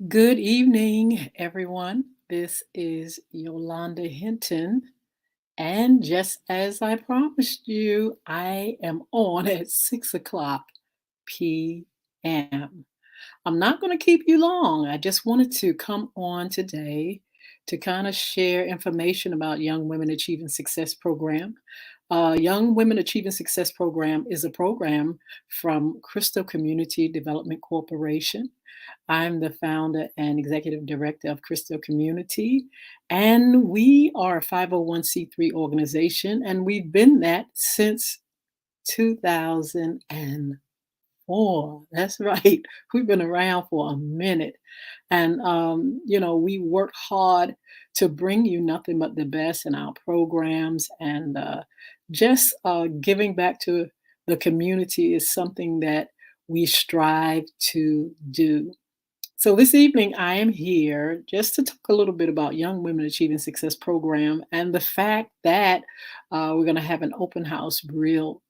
Good evening, everyone. This is Yolanda Hinton. And just as I promised you, I am on at 6 o'clock p.m. I'm not going to keep you long. I just wanted to come on today to kind of share information about Young Women Achieving Success Program. Young Women Achieving Success Program is a program from Cristo Community Development Corporation. I'm the founder and executive director of Cristo Community, and we are a 501c3 organization, and we've been that since 2004. That's right. We've been around for a minute. And, we work hard to bring you nothing but the best in our programs. And just giving back to the community is something that we strive to do. So this evening, I am here just to talk a little bit about Young Women Achieving Success Program and the fact that we're going to have an open house real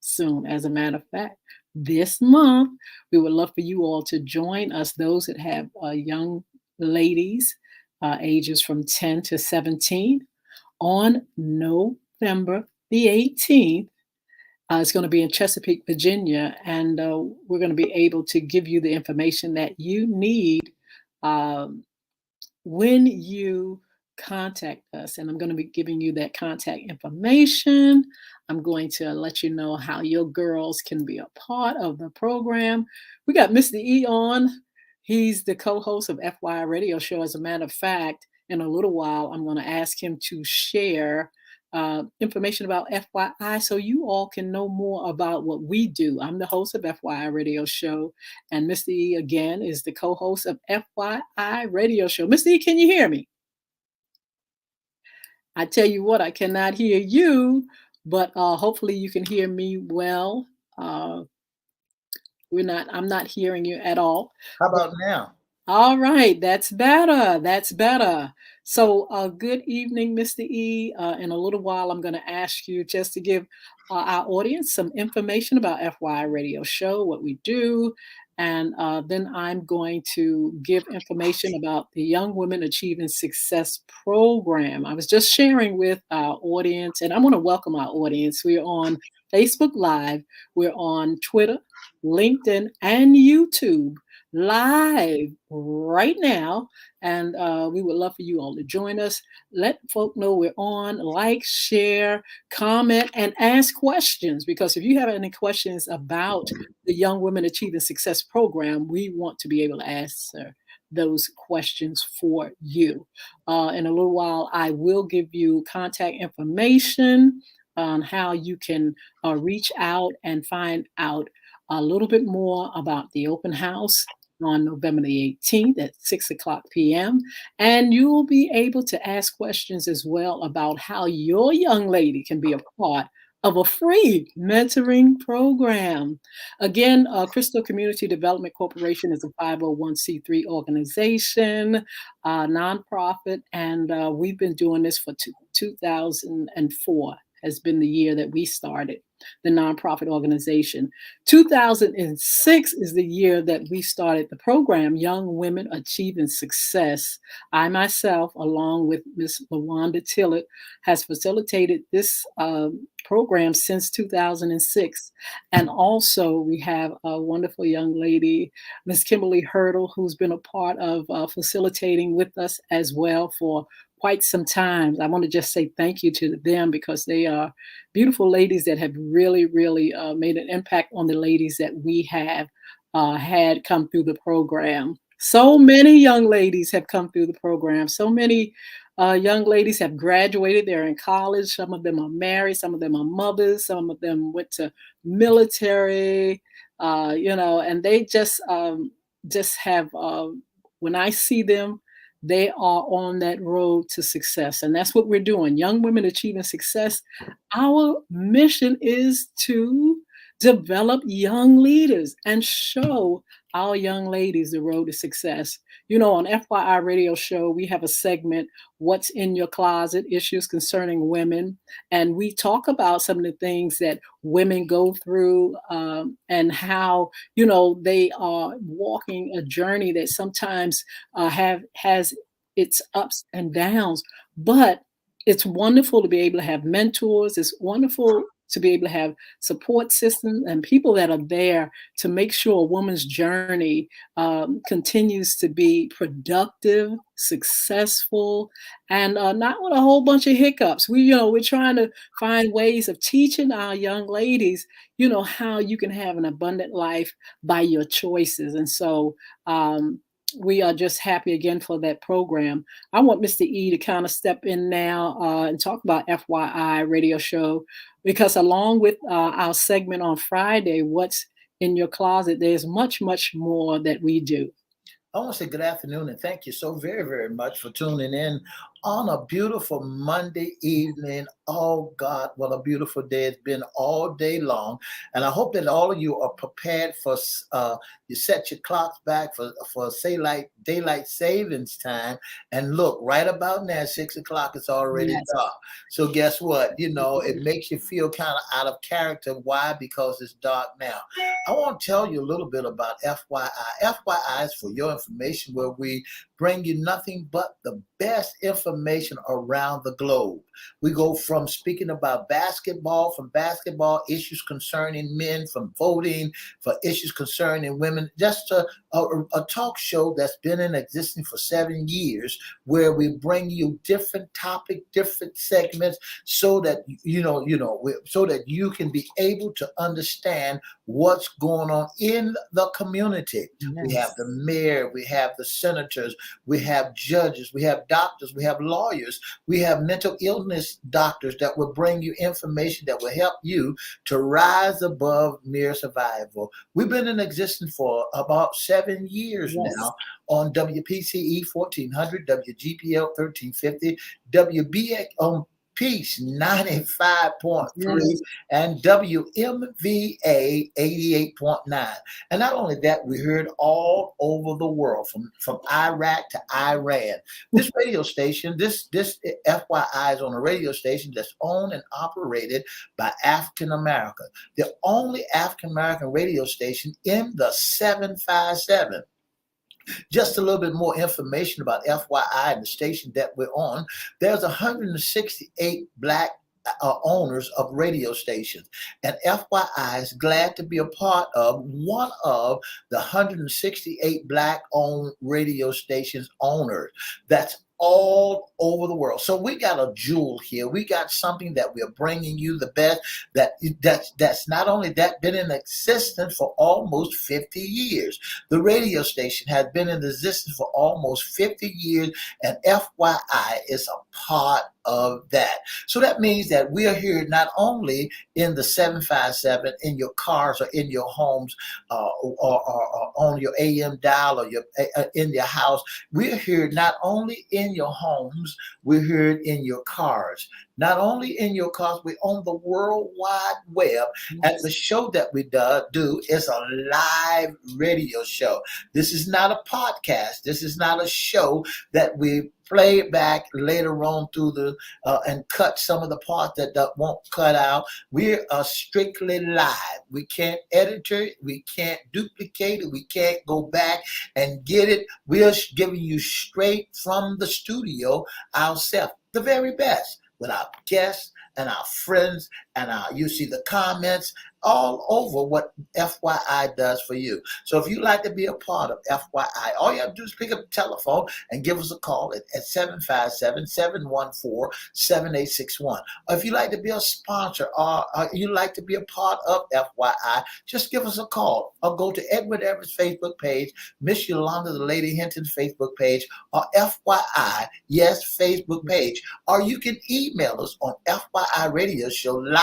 soon. As a matter of fact, this month, we would love for you all to join us, those that have young ladies ages from 10 to 17, on November the 18th. It's going to be in Chesapeake, Virginia, and we're going to be able to give you the information that you need um, when you contact us. And I'm going to be giving you that contact information. I'm going to let you know how your girls can be a part of the program. We got Mr. E on. He's the co-host of FYI Radio Show. As a matter of fact, in a little while, I'm going to ask him to share information about FYI so you all can know more about what we do. I'm the host of FYI Radio Show, and Mr. E again is the co-host of FYI Radio Show. Mr. E, can you hear me? I tell you what, I cannot hear you, but hopefully you can hear me well. Uh, I'm not hearing you at all. How But about now? all right, that's better. That's better. So, good evening, Mr. E. In a little while, I'm going to ask you just to give our audience some information about FYI Radio Show, what we do, and then I'm going to give information about the Young Women Achieving Success Program. I was just sharing with our audience, and I want to welcome our audience. We're on Facebook Live, we're on Twitter, LinkedIn, and YouTube live right now. And we would love for you all to join us. Let folk know we're on, like, share, comment, and ask questions. Because if you have any questions about the Young Women Achieving Success Program, we want to be able to answer those questions for you. In a little while, I will give you contact information on how you can reach out and find out a little bit more about the open house on November the 18th at 6 o'clock p.m. And you will be able to ask questions as well about how your young lady can be a part of a free mentoring program. Again, Crystal Community Development Corporation is a 501c3 organization, nonprofit, and we've been doing this for 2004 has been the year that we started the nonprofit organization. 2006 is the year that we started the program, Young Women Achieving Success. I myself, along with Ms. LaWanda Tillett, has facilitated this program since 2006. And also we have a wonderful young lady, Ms. Kimberly Hurdle, who's been a part of facilitating with us as well for quite some time. I want to just say thank you to them because they are beautiful ladies that have really made an impact on the ladies that we have had come through the program. So many young ladies have come through the program. So many young ladies have graduated. They're in college. Some of them are married. Some of them are mothers. Some of them went to military, and they just have, when I see them, they are on that road to success. And that's what we're doing. Young Women Achieving Success. Our mission is to develop young leaders and show our young ladies the road to success. You know, on FYI Radio Show, we have a segment, What's in Your Closet? Issues Concerning Women. And we talk about some of the things that women go through and how, you know, they are walking a journey that sometimes has its ups and downs. But it's wonderful to be able to have mentors. It's wonderful to be able to have support systems and people that are there to make sure a woman's journey continues to be productive, successful, and not with a whole bunch of hiccups. We're trying to find ways of teaching our young ladies, how you can have an abundant life by your choices. And so, we are just happy again for that program. I want Mr. E to kind of step in now and talk about FYI Radio Show, because along with our segment on Friday, What's in Your Closet, there's much, much more that we do. I want to say good afternoon and thank you so very, very much for tuning in on a beautiful Monday evening. Oh God, what a beautiful day it's been all day long. And I hope that all of you are prepared for, you set your clocks back for say like daylight savings time. And look, right about now, 6 o'clock, it's already Yes. dark. So guess what? It makes you feel kind of out of character. Why? Because it's dark now. I want to tell you a little bit about FYI. FYI is for your information, where we bring you nothing but the best information around the globe. We go from speaking about basketball, from basketball issues concerning men, from voting, for issues concerning women, just a talk show that's been in existence for 7 years, where we bring you different topic, different segments, so that so that you can be able to understand what's going on in the community. We have Yes. the mayor, we have the senators, we have judges, we have doctors, we have lawyers, we have mental illness doctors that will bring you information that will help you to rise above mere survival. We've been in existence for about 7 years Yes. now on WPCE 1400, WGPL 1350, WBX on Peace 95.3, Yes. and WMVA 88.9. And not only that, we heard all over the world, from Iraq to Iran. This radio station, this FYI, is on a radio station that's owned and operated by African American. The only African American radio station in the 757. Just a little bit more information about FYI and the station that we're on. There's 168 Black owners of radio stations. And FYI is glad to be a part of one of the 168 Black owned radio stations owners. That's all over the world. So we got a jewel here. We got something that we're bringing you the best. That's not only that, been in existence for almost 50 years. The radio station has been in existence for almost 50 years, and FYI is a part of that. So that means that we are here not only in the 757 in your cars or in your homes, or on your AM dial, or in your house. We're here not only in your homes, we're here in your cars. Not only in your cars, we're on the World Wide Web. And the Yes. show that we do is a live radio show. This is not a podcast. This is not a show that we play back later on through the and cut some of the parts that won't cut out. We are strictly live. We can't edit it. We can't duplicate it. We can't go back and get it. We're giving you straight from the studio ourselves, the very best, with our guests and our friends, and you see the comments all over what FYI does for you. So if you'd like to be a part of FYI, all you have to do is pick up the telephone and give us a call at 757-714-7861. Or if you'd like to be a sponsor, or you'd like to be a part of FYI, just give us a call, or go to Edward Everett's Facebook page, Miss Yolanda, the Lady Hinton Facebook page, or FYI, yes, Facebook page. Or you can email us on FYI Radio Show Live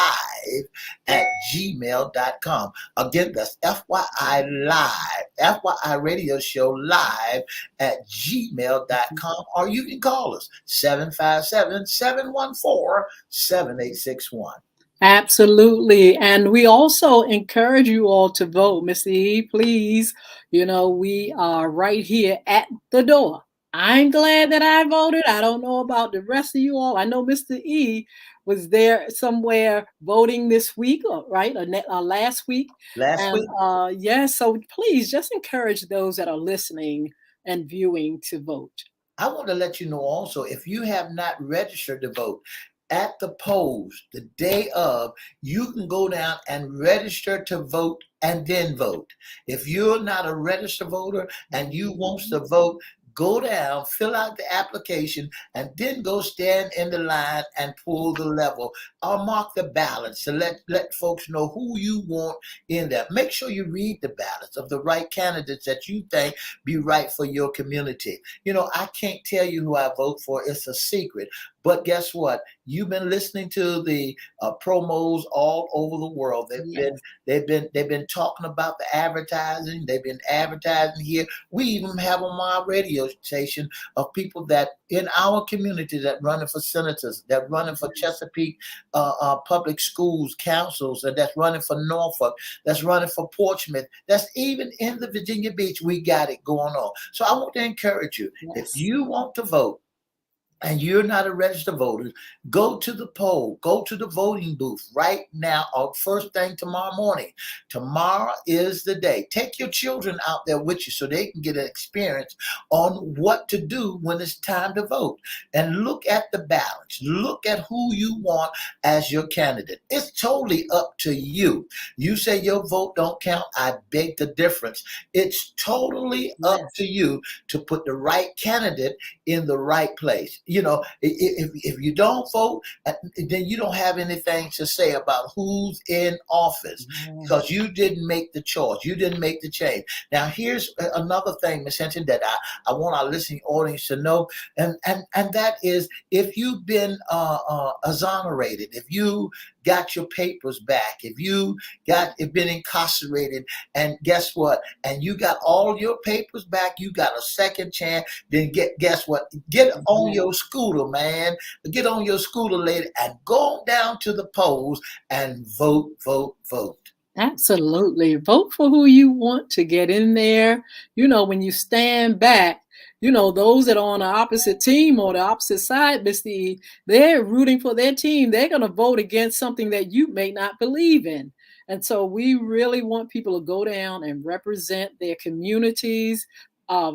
at gmail.com. Again, that's FYI Live, FYI Radio Show Live at gmail.com. Or you can call us 757-714-7861. Absolutely. And we also encourage you all to vote. Mr. E, please, we are right here at the door. I'm glad that I voted. I don't know about the rest of you all. I know Mr. E was there somewhere voting this week, right? Or last week. Last And week, yes, so please just encourage those that are listening and viewing to vote. I want to let you know also, if you have not registered to vote, at the polls the day of, you can go down and register to vote and then vote. If you're not a registered voter and you want to vote, go down, fill out the application, and then go stand in the line and pull the level or mark the ballots to let folks know who you want in there. Make sure you read the ballots of the right candidates that you think be right for your community. I can't tell you who I vote for. It's a secret. But guess what? You've been listening to the promos all over the world. Yes. They've been talking about the advertising. They've been advertising here. We even have on my radio station of people that in our community that running for senators, that running for Chesapeake public schools councils, and that's running for Norfolk, that's running for Portsmouth, that's even in the Virginia Beach. We got it going on. So I want to encourage you, if Yes. you want to vote and you're not a registered voter, go to the poll, go to the voting booth right now or first thing tomorrow morning. Tomorrow is the day. Take your children out there with you so they can get an experience on what to do when it's time to vote. And look at the ballots. Look at who you want as your candidate. It's totally up to you. You say your vote don't count. I beg the difference. It's totally up Yes. to you to put the right candidate in the right place. If you don't vote, then you don't have anything to say about who's in office Yes. because you didn't make the choice. You didn't make the change. Now, here's another thing, Ms. Hinton, that I want our listening audience to know, and that is if you've been exonerated, if you got your papers back, if you have been incarcerated, and guess what? And you got all your papers back, you got a second chance. Then guess what? Get on Yes. your scooter, man. Get on your scooter, lady, and go down to the polls and vote, vote, vote. Absolutely. Vote for who you want to get in there. When you stand back, those that are on the opposite team or the opposite side, Mr. E, they're rooting for their team. They're going to vote against something that you may not believe in. And so we really want people to go down and represent their communities,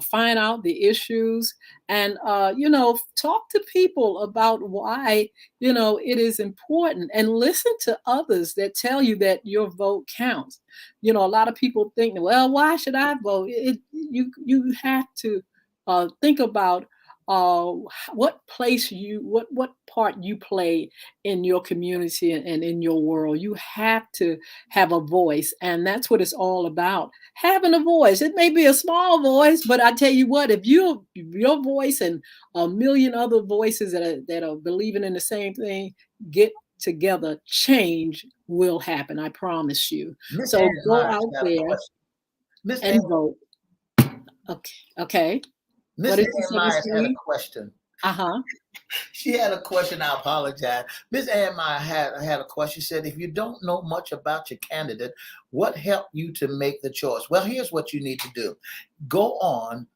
find out the issues, and, talk to people about why it is important, and listen to others that tell you that your vote counts. A lot of people think, well, why should I vote? You have to think about what place what part you play in your community and in your world. You have to have a voice, and that's what it's all about, having a voice. It may be a small voice, but I tell you what, if your voice and a million other voices that are believing in the same thing get together, change will happen. I promise you. Miss So Ann go Myers out got a there question. Miss Ann, and vote. Okay. Okay. What Miss did you Ann say, Myers Mr. had a E? question. Uh-huh. She had a question. I apologize. Miss Ann Meyer had a question. She said, if you don't know much about your candidate, what helped you to make the choice? Well, here's what you need to do. Go on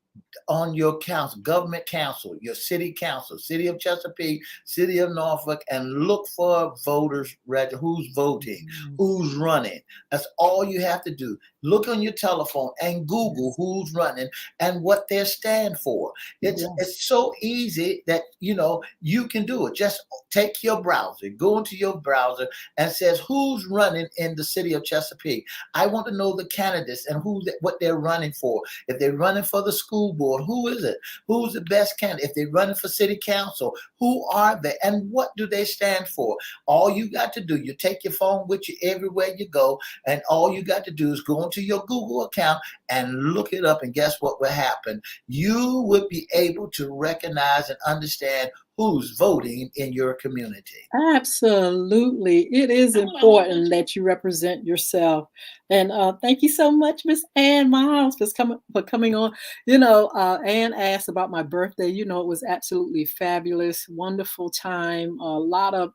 your council, government council, your city council, city of Chesapeake, city of Norfolk, and look for voters register, who's voting, Yes. who's running. That's all you have to do. Look on your telephone and Google Yes. who's running and what they stand for. Yes. It's so easy that you can do it. Just take your browser, go into your browser and says who's running in the city of Chesapeake. I want to know the candidates and what they're running for. If they're running for the school board, who is it? Who's the best candidate? If they're running for city council, who are they and what do they stand for? All you got to do, you take your phone with you everywhere you go, and all you got to do is go into your Google account and look it up, and guess what will happen? You would be able to recognize and understand who's voting in your community. Absolutely. It is important that you represent yourself. And thank you so much, Miss Ann Miles, for coming on. Ann asked about my birthday. It was absolutely fabulous, wonderful time. A lot of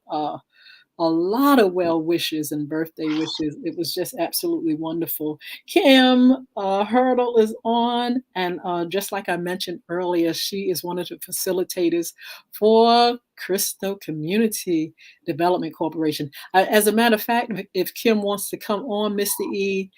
a lot of well wishes and birthday wishes. It was just absolutely wonderful. Kim Hurdle is on, and just like I mentioned earlier, she is one of the facilitators for Cristo Community Development Corporation. As a matter of fact, if Kim wants to come on, Mr. E,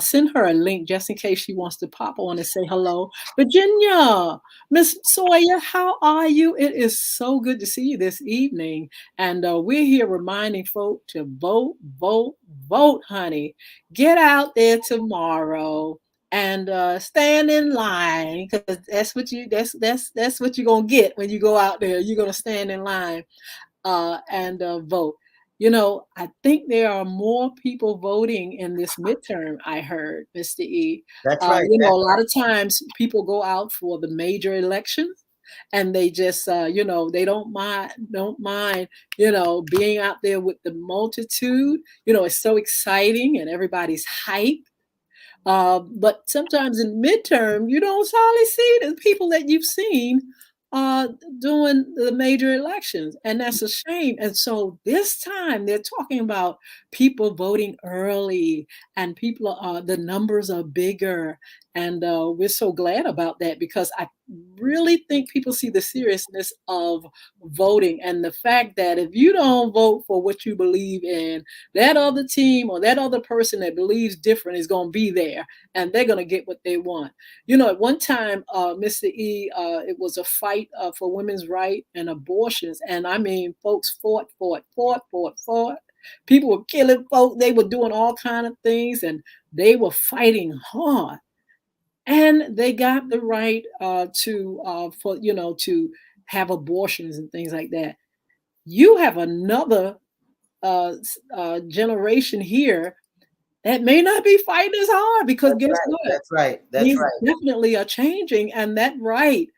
send her a link just in case she wants to pop on and say hello. Virginia, Miss Sawyer, how are you? It is so good to see you this evening. And we're here reminding folk to vote, vote, vote, honey. Get out there tomorrow and stand in line, because that's what you're gonna get when you go out there. You're gonna stand in line and vote. You know, I think there are more people voting in this midterm, I heard, Mr. E. That's right. You know, That's a lot of times people go out for the major elections and they just, you know, they don't mind, you know, being out there with the multitude. You know, it's so exciting and everybody's hyped. But sometimes in midterm, you don't hardly see the people that you've seen uh, during the major elections, and that's a shame. And so this time they're talking about people voting early, and the numbers are bigger, and we're so glad about that because I really think people see the seriousness of voting and the fact that if you don't vote for what you believe in, that other team or that other person that believes different is going to be there and they're going to get what they want. You know, at one time, Mr. E, it was a fight for women's right and abortions. And I mean, folks fought. People were killing folk. They were doing all kind of things and they were fighting hard. And they got the right to have abortions and things like that. You have another generation here that may not be fighting as hard because that's guess right. what? That's right. That's Things right. definitely are changing, and that right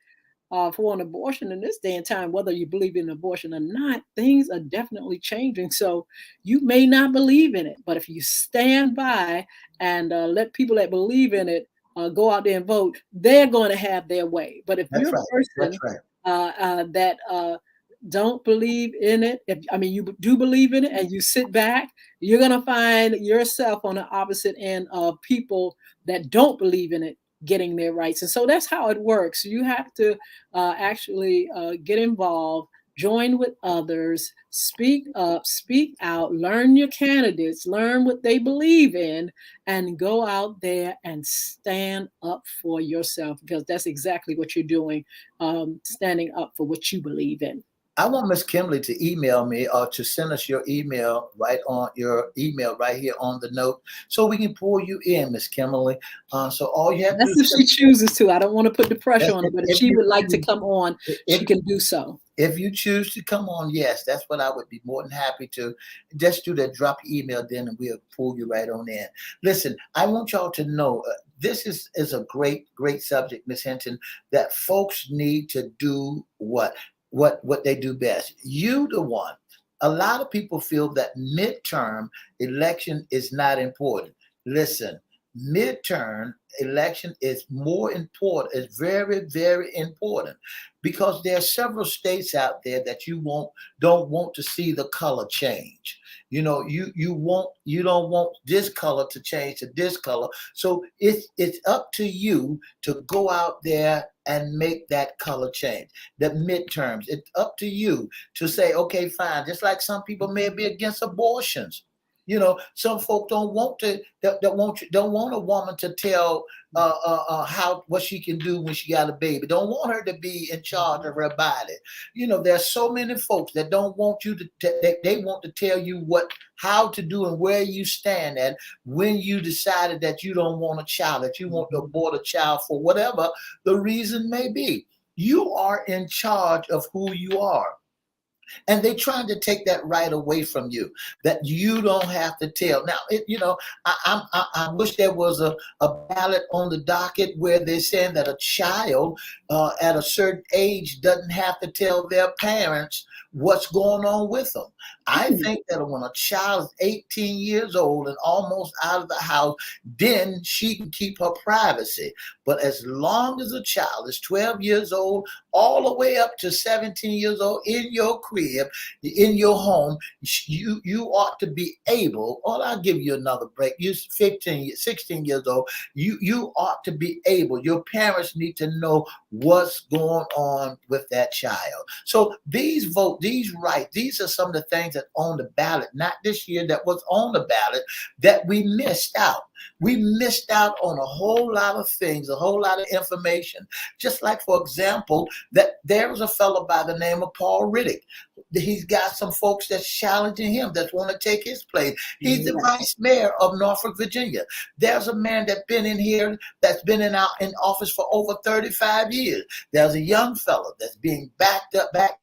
for an abortion in this day and time, whether you believe in abortion or not, things are definitely changing. So you may not believe in it, but if you stand by and let people that believe in it go out there and vote, they're going to have their way. But if That's you're right. a That's person right. that don't believe in it, if I mean you do believe in it and you sit back, you're gonna find yourself on the opposite end of people that don't believe in it getting their rights. And so that's how it works. You have to actually get involved, join with others, speak up, speak out, learn your candidates, learn what they believe in, and go out there and stand up for yourself because that's exactly what you're doing, standing up for what you believe in. I want Miss Kimberly to email me or to send us your email right on your email right here on the note so we can pull you in, Miss Kimberly. So all you have to do That's is if she chooses to. I don't want to put the pressure on her, but if if she you would like to choose, come on, if she can do so. if you choose to come on, yes, that's what I would be more than happy to. Just do that, drop your email then, and we'll pull you right on in. Listen, I want y'all to know this is a great subject, Miss Hinton, that folks need to do what they do best. You the one. A lot of people feel that midterm election is not important. Listen, midterm election is more important. It's very important because there are several states out there that don't want to see the color change. You know, you don't want this color to change to this color. So it's up to you to go out there and make that color change. The midterms, it's up to you to say, okay, fine. Just like some people may be against abortions. You know, some folk don't want to don't want a woman to tell how what she can do when she got a baby. Don't want her to be in charge of her body. You know, there's so many folks that don't want you to. They want to tell you how to do and where you stand at when you decided that you don't want a child, that you want to abort a child for whatever the reason may be. You are in charge of who you are. And they trying to take that right away from you, that you don't have to tell. Now, I wish there was a ballot on the docket where they're saying that a child at a certain age doesn't have to tell their parents what's going on with them. I think that when a child is 18 years old and almost out of the house, then she can keep her privacy. But as long as a child is 12 years old, all the way up to 17 years old in your crib, in your home, you ought to be able, or I'll give you another break. You're 15, 16 years old. You ought to be able, your parents need to know what's going on with that child. So these rights, these are some of the things that on the ballot, not this year, that was on the ballot that we missed out. We missed out on a whole lot of things, a whole lot of information. Just like, for example, that there was a fellow by the name of Paul Riddick. He's got some folks that's challenging him that want to take his place. He's the Yeah. vice mayor of Norfolk, Virginia. There's a man that's been in here, that's been in office for over 35 years. There's a young fellow that's being backed up, back,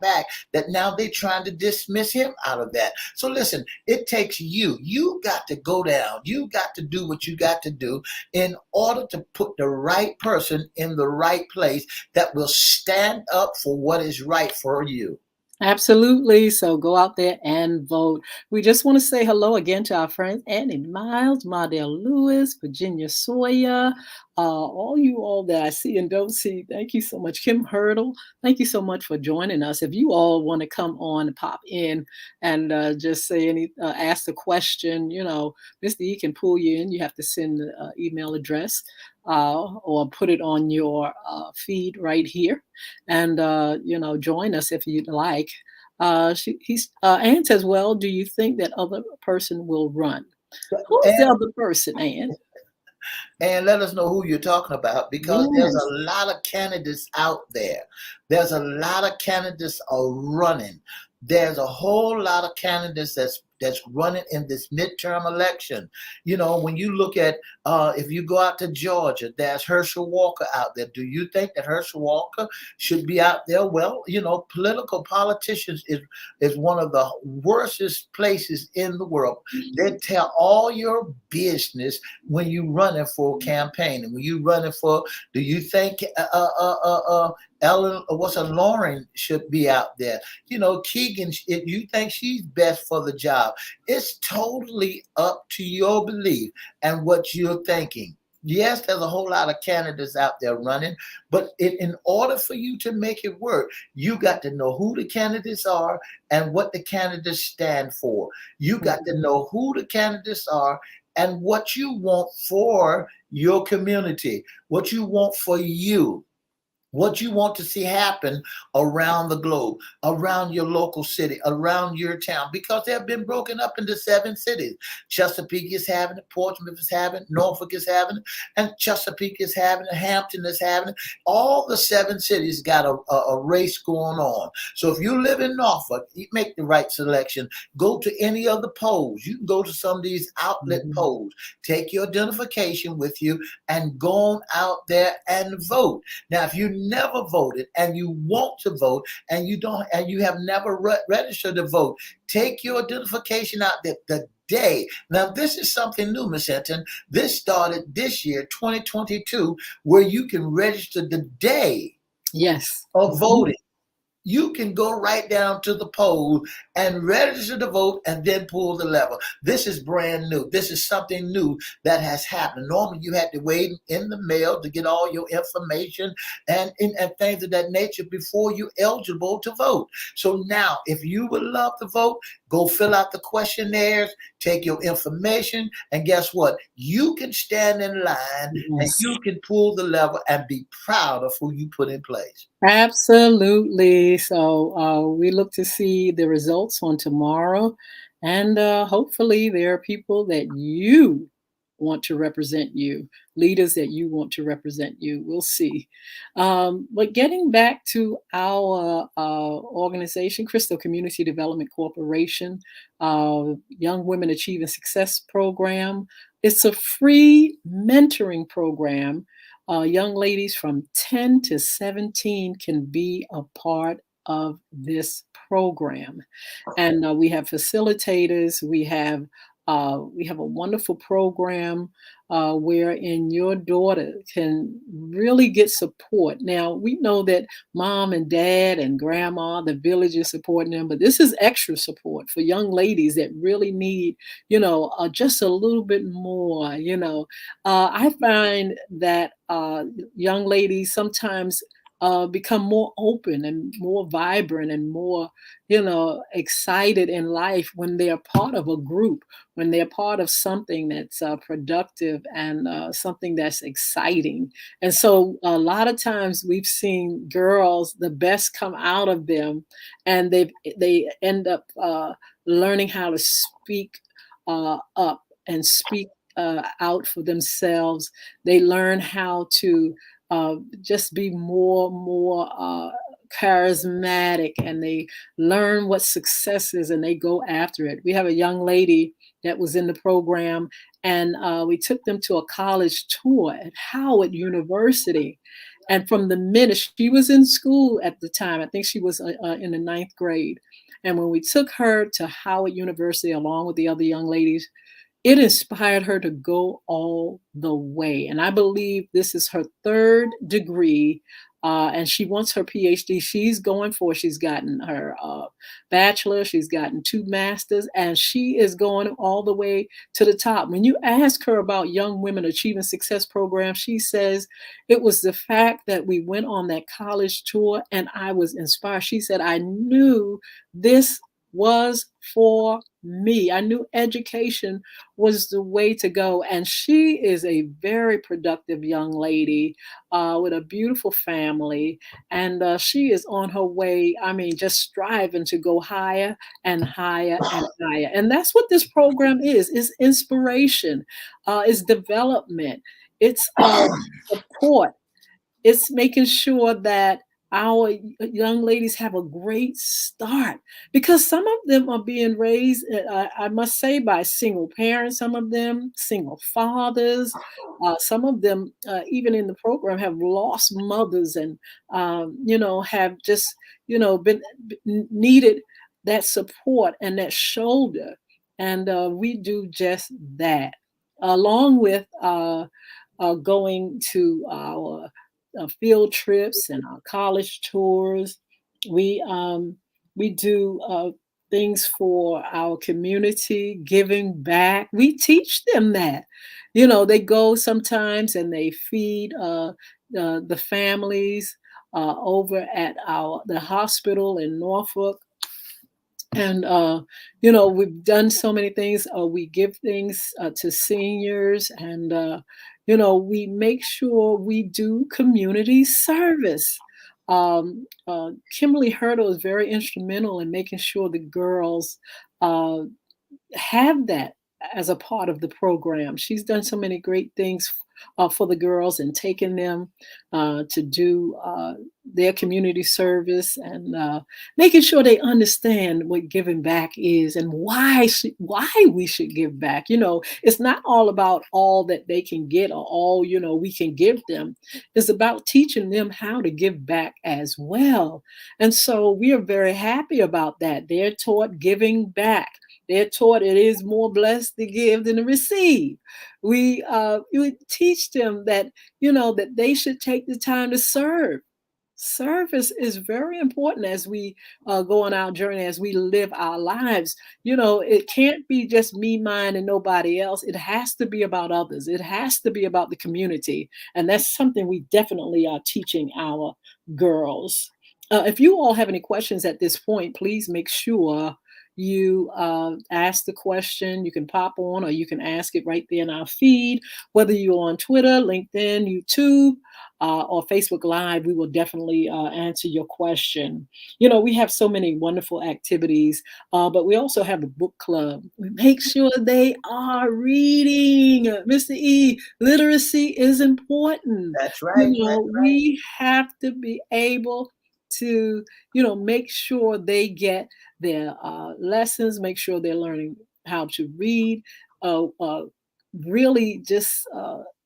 that now they're trying to dismiss him out of that. So listen, it takes you. You got to go down. You got to do what you got to do in order to put the right person in the right place that will stand up for what is right for you. Absolutely. So go out there and vote. We just want to say hello again to our friends Annie Miles, Mardell Lewis, Virginia Sawyer, all you all that I see and don't see. Thank you so much. Kim Hurdle, thank you so much for joining us. If you all want to come on and pop in and just say ask the question, Mr. E can pull you in. You have to send the email address or put it on your feed right here and join us if you'd like. Anne says, well, do you think that other person will run? Who's the And other person, Anne? and let us know who you're talking about, because there's a Yes. lot of candidates out there. There's a lot of candidates are running. There's a whole lot of candidates that's running in this midterm election. When you look at if you go out to Georgia, there's Herschel Walker out there. Do you think that Herschel Walker should be out there? Well, political politicians is one of the worstest places in the world. They tell all your business when you running for campaigning. When you running for, do you think Ellen, what's a Lauren should be out there? Keegan, if you think she's best for the job, it's totally up to your belief and what you're thinking. Yes, there's a whole lot of candidates out there running, but in order for you to make it work, you got to know who the candidates are and what the candidates stand for. You got to know who the candidates are and what you want for your community, what you want for you, what you want to see happen around the globe, around your local city, around your town, because they have been broken up into 7 cities. Chesapeake is having it, Portsmouth is having it, Norfolk is having it, and Chesapeake is having it, Hampton is having it. All the 7 cities got a race going on. So if you live in Norfolk, you make the right selection. Go to any of the polls. You can go to some of these outlet Mhm. polls. Take your identification with you and go on out there and vote. Now, if you never voted and you want to vote and you have never registered to vote, take your identification out there the day. Now, this is something new, Miss Hinton. This started this year, 2022, where you can register the day Yes. of Mhm. voting. You can go right down to the poll and register to vote and then pull the lever. This is brand new. This is something new that has happened. Normally, you had to wait in the mail to get all your information and things of that nature before you're eligible to vote. So now, if you would love to vote, go fill out the questionnaires, take your information, and guess what? You can stand in line and Yes. you can pull the lever and be proud of who you put in place. Absolutely. So we look to see the results on tomorrow. And hopefully, there are people that you want to represent you, leaders that you want to represent you. We'll see. But getting back to our organization, Cristo Community Development Corporation, Young Women Achieving Success Program, it's a free mentoring program. Young ladies from 10 to 17 can be a part of this program. And we have facilitators. We have a wonderful program wherein your daughter can really get support. Now we know that mom and dad and grandma, the village is supporting them, but this is extra support for young ladies that really need, just a little bit more. I find that young ladies sometimes become more open and more vibrant and more, excited in life when they're part of a group, when they're part of something that's productive and something that's exciting. And so a lot of times we've seen girls, the best come out of them, and they end up learning how to speak up and speak out for themselves. They learn how to just be more charismatic, and they learn what success is and they go after it. We have a young lady that was in the program, and we took them to a college tour at Howard University. And from the minute she was in school at the time, I think she was in the ninth grade. And when we took her to Howard University along with the other young ladies, it inspired her to go all the way. And I believe this is her third degree, and she wants her PhD. She's gotten her bachelor, she's gotten two masters, and she is going all the way to the top. When you ask her about Young Women Achieving Success program, she says it was the fact that we went on that college tour and I was inspired. She said, I knew this was for me. I knew education was the way to go. And she is a very productive young lady with a beautiful family. And she is on her way, I mean, just striving to go higher and higher and higher. And that's what this program is inspiration, is development, it's support, it's making sure that our young ladies have a great start, because some of them are being raised, I must say, by single parents, some of them single fathers, some of them, even in the program, have lost mothers and, have just, been needed that support and that shoulder. And we do just that, along with going to our field trips and our college tours. We um, we do things for our community, giving back. We teach them that. They go sometimes and they feed the families over at the hospital in Norfolk. And we've done so many things. We give things to seniors, and we make sure we do community service. Kimberly Hurdle is very instrumental in making sure the girls uh, have that as a part of the program. She's done so many great things for the girls and taken them to do their community service, and making sure they understand what giving back is and why we should give back. It's not all about all that they can get or all we can give them. It's about teaching them how to give back as well. And so we are very happy about that. They're taught giving back. They're taught it is more blessed to give than to receive. We teach them that that they should take the time to serve. Service is very important as we go on our journey, as we live our lives. It can't be just me, mine, and nobody else. It has to be about others. It has to be about the community. And that's something we definitely are teaching our girls. If you all have any questions at this point, please make sure you ask the question. You can pop on, or you can ask it right there in our feed, whether you're on Twitter, LinkedIn, YouTube, or Facebook Live. We will definitely answer your question. We have so many wonderful activities, but we also have a book club. We make sure they are reading. Mr. E, literacy is important. That's right. That's right. We have to be able to, make sure they get their lessons, make sure they're learning how to read, really just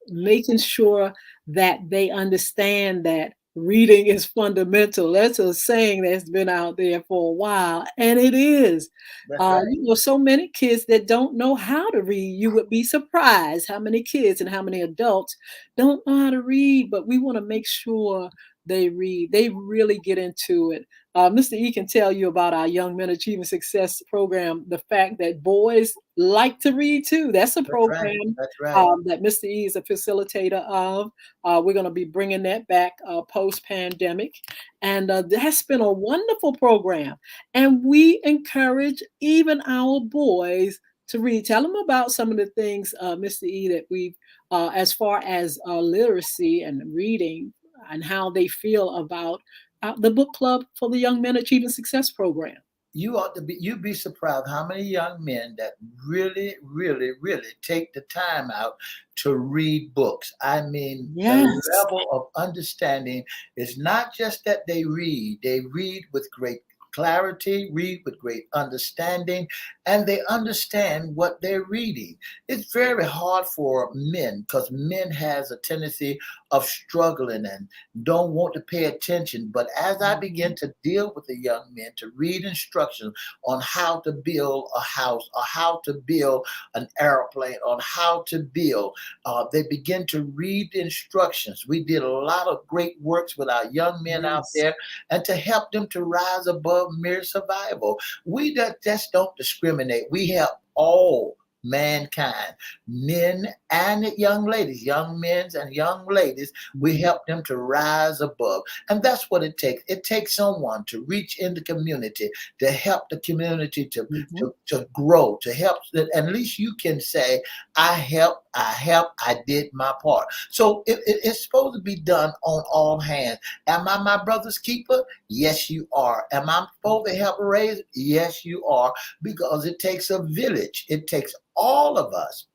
making sure that they understand that reading is fundamental. That's a saying that's been out there for a while, and it is. That's right. So many kids that don't know how to read. You would be surprised how many kids and how many adults don't know how to read, but we want to make sure they read. They really get into it. Mr. E can tell you about our Young Men Achieving Success program. The fact that boys like to read too. That's a That's right. program That's right. that Mr. E is a facilitator of. We're going to be bringing that back post pandemic. And that's been a wonderful program. And we encourage even our boys to read. Tell them about some of the things, Mr. E, that we've, as far as literacy and reading and how they feel about the book club for the Young Men Achieving Success program. You'd be surprised how many young men that really, really, really take the time out to read books. I mean, the Yes. level of understanding is not just that they read with great clarity, read with great understanding, and they understand what they're reading. It's very hard for men because men has a tendency of struggling and don't want to pay attention. But as I begin Mhm. to deal with the young men to read instructions on how to build a house or how to build an airplane, on how to build, they begin to read the instructions. We did a lot of great works with our young men out Yes. there and to help them to rise above mere survival. We just don't discriminate. We help all mankind, men and young ladies, young men and young ladies. We Mhm. help them to rise above. And that's what it takes. It takes someone to reach in the community, to help the community Mhm. to grow, to help. At least you can say, I did my part. So it's supposed to be done on all hands. Am I my brother's keeper? Yes, you are. Am I supposed to help raise? Yes, you are. Because it takes a village. It takes all of us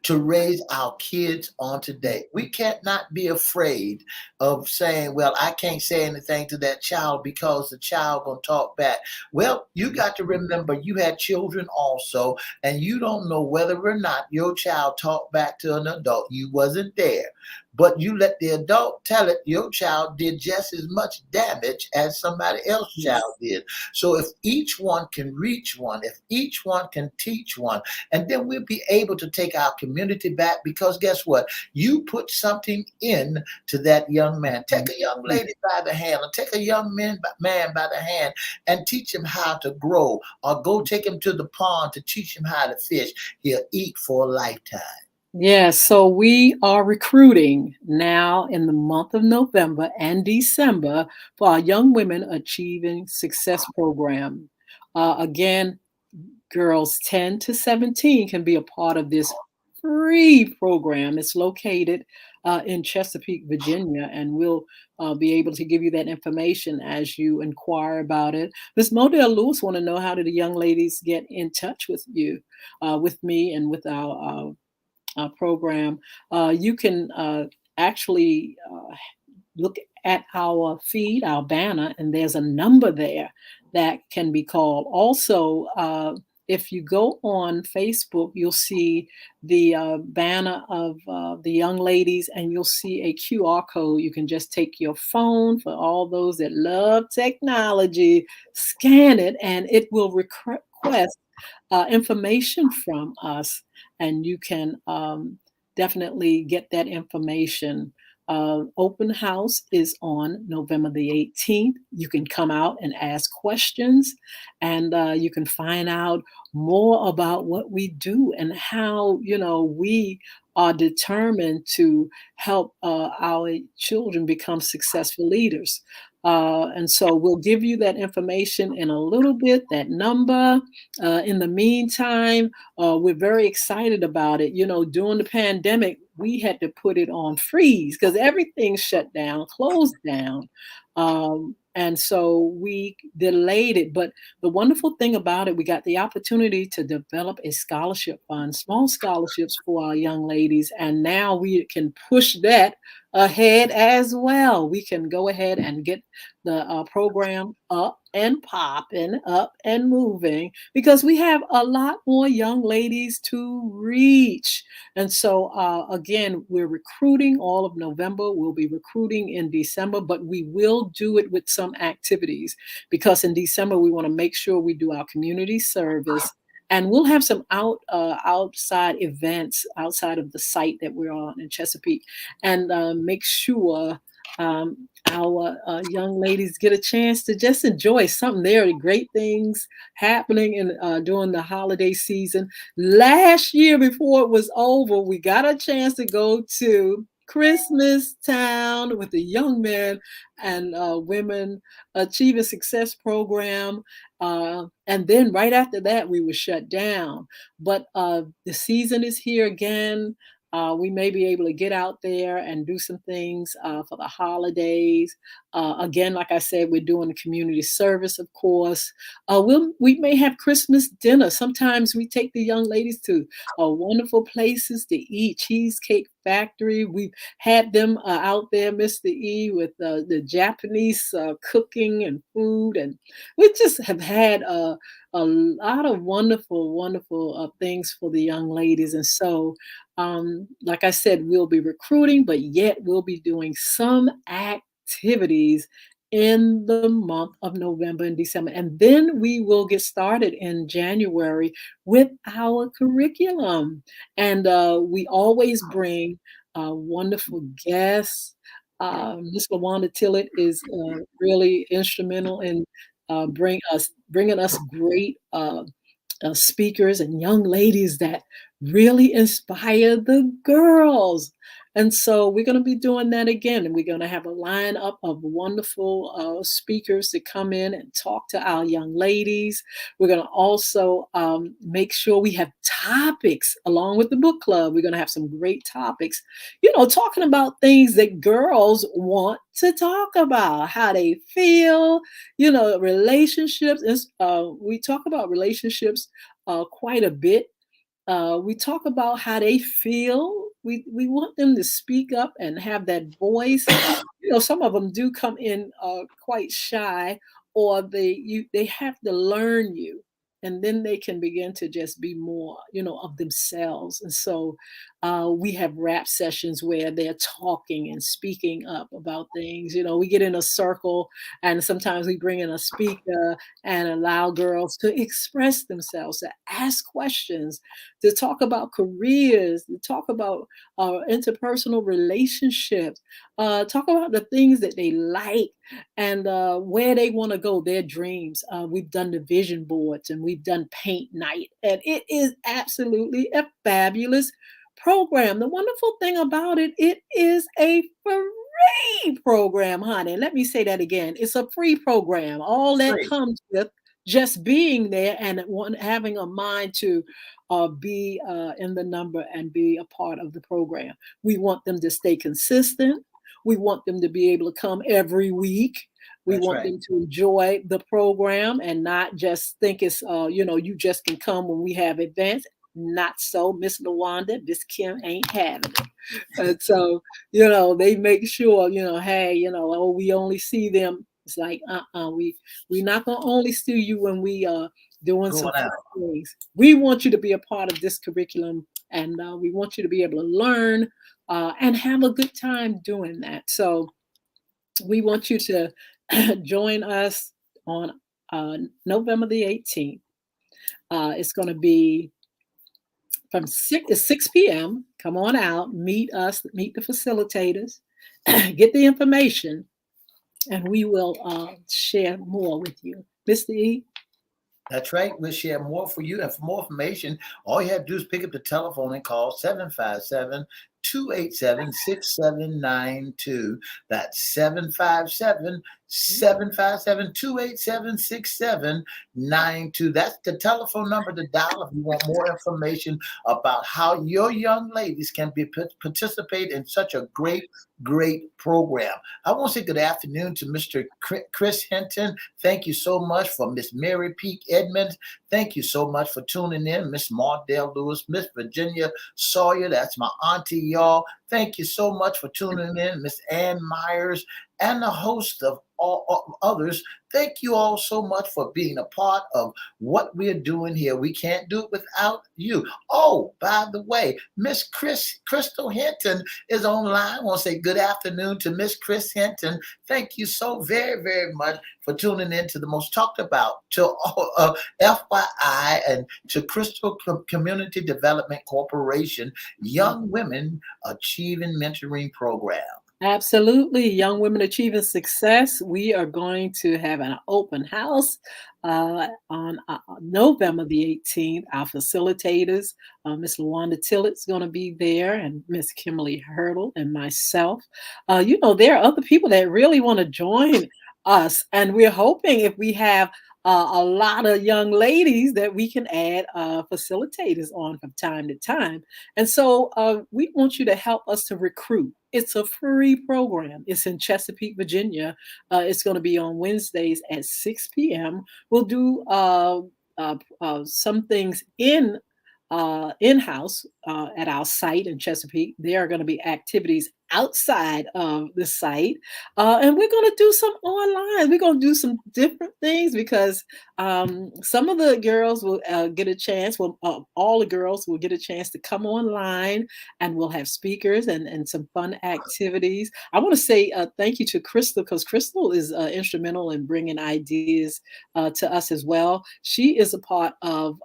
to raise our kids on today. We can't not be afraid of saying, well, I can't say anything to that child because the child gonna talk back. Well, you got to remember you had children also, and you don't know whether or not your child talked back to an adult. You wasn't there. But you let the adult tell it, your child did just as much damage as somebody else's child Yes. did. So if each one can reach one, if each one can teach one, and then we'll be able to take our community back because guess what? You put something in to that young man. Take a young Mhm. lady by the hand or take a young man by the hand and teach him how to grow or go take him to the pond to teach him how to fish. He'll eat for a lifetime. Yes, so we are recruiting now in the month of November and December for our Young Women Achieving Success program. Again, girls 10 to 17 can be a part of this free program. It's located in Chesapeake, Virginia, and we'll be able to give you that information as you inquire about it. Ms. Modell Lewis want to know, how do the young ladies get in touch with you, with me, and with our program? You can actually look at our feed, our banner, and there's a number there that can be called. Also, if you go on Facebook, you'll see the banner of the young ladies, and you'll see a QR code. You can just take your phone, for all those that love technology, scan it, and it will request information from us, and you can definitely get that information. Open house is on November the 18th. You can come out and ask questions, and you can find out more about what we do and how, we are determined to help our children become successful leaders. And so we'll give you that information in a little bit, that number. In the meantime, we're very excited about it. During the pandemic, we had to put it on freeze because everything shut down, closed down. And so we delayed it. But the wonderful thing about it, we got the opportunity to develop a scholarship fund, small scholarships for our young ladies. And now we can push that ahead as well. We can go ahead and get the program up and popping, up and moving, because we have a lot more young ladies to reach. And so, again, we're recruiting all of November. We'll be recruiting in December, but we will do it with some activities, because in December, we want to make sure we do our community service. And we'll have some outside events outside of the site that we're on in Chesapeake, and make sure our young ladies get a chance to just enjoy something. There are great things happening in during the holiday season. Last year, before it was over, we got a chance to go to Christmas Town with the young men and women achieving success program. And then right after that, we were shut down. But the season is here again. We may be able to get out there and do some things for the holidays. Again, like I said, we're doing community service, of course. We may have Christmas dinner. Sometimes we take the young ladies to wonderful places to eat. Cheesecake Factory. We've had them out there, Mr. E, with the Japanese cooking and food, and we just have had a lot of wonderful, wonderful things for the young ladies. And so like I said, we'll be recruiting, but yet we'll be doing some activities in the month of November and December. And then we will get started in January with our curriculum. And we always bring wonderful guests. Miss LaWanda Tillett is really instrumental in bringing us great speakers and young ladies that really inspire the girls. And so we're going to be doing that again. And we're going to have a lineup of wonderful speakers to come in and talk to our young ladies. We're going to also make sure we have topics along with the book club. We're going to have some great topics, talking about things that girls want to talk about, how they feel, relationships. We talk about relationships quite a bit. We talk about how they feel. We want them to speak up and have that voice. Some of them do come in quite shy, or they have to learn you, and then they can begin to just be more, of themselves. And so we have rap sessions where they're talking and speaking up about things. We get in a circle, and sometimes we bring in a speaker and allow girls to express themselves, to ask questions, to talk about careers, to talk about interpersonal relationships, talk about the things that they like and where they want to go, their dreams. We've done the vision boards and we've done paint night, and it is absolutely a fabulous program. The wonderful thing about it, it is a free program, honey. Let me say that again. It's a free program. All that Great. comes with just being there and having a mind to be in the number and be a part of the program. We want them to stay consistent. We want them to be able to come every week. We That's want right. them to enjoy the program and not just think it's, you just can come when we have events. Not so, Miss Lawanda, Miss Kim ain't having it. And so, they make sure, hey, oh, we only see them. It's like, we're not gonna only see you when we doing some Going fun out. things. We want you to be a part of this curriculum, and we want you to be able to learn and have a good time doing that. So we want you to join us on November the 18th. It's going to be from 6 p.m. Come on out, meet us, meet the facilitators, get the information, and we will share more with you. Mr. E? That's right. We'll share more for you. And for more information, all you have to do is pick up the telephone and call 757-287-6792. That's 757-757-287-6792. That's the telephone number to dial if you want more information about how your young ladies can participate in such a great program. I want to say good afternoon to Mr. Chris Hinton. Thank you so much. For Miss Mary Peak Edmonds, thank you so much for tuning in. Miss Mardell Lewis, Miss Virginia Sawyer, that's my auntie, y'all. Thank you so much for tuning in. Miss Ann Myers and the host of all others. Thank you all so much for being a part of what we're doing here. We can't do it without you. Oh, by the way, Miss Crystal Hinton is online. I want to say good afternoon to Miss Chris Hinton. Thank you so very much for tuning in to the most talked about, to FYI, and to Crystal Community Development Corporation Young Women Achieving Mentoring Program. Absolutely. Young Women Achieving Success. We are going to have an open house on November the 18th. Our facilitators, Miss Lawanda Tillett's going to be there, and Miss Kimberly Hurdle and myself. There are other people that really want to join us, and we're hoping if we have a lot of young ladies that we can add facilitators on from time to time. And so we want you to help us to recruit. It's a free program. It's in Chesapeake, Virginia. It's going to be on Wednesdays at 6 p.m. We'll do some things in-house at our site in Chesapeake. There are going to be activities outside of the site, and we're going to do some online. We're going to do some different things because some of the girls will get a chance. Well, all the girls will get a chance to come online, and we'll have speakers and some fun activities. I want to say thank you to Crystal because Crystal is instrumental in bringing ideas to us as well. She is a part of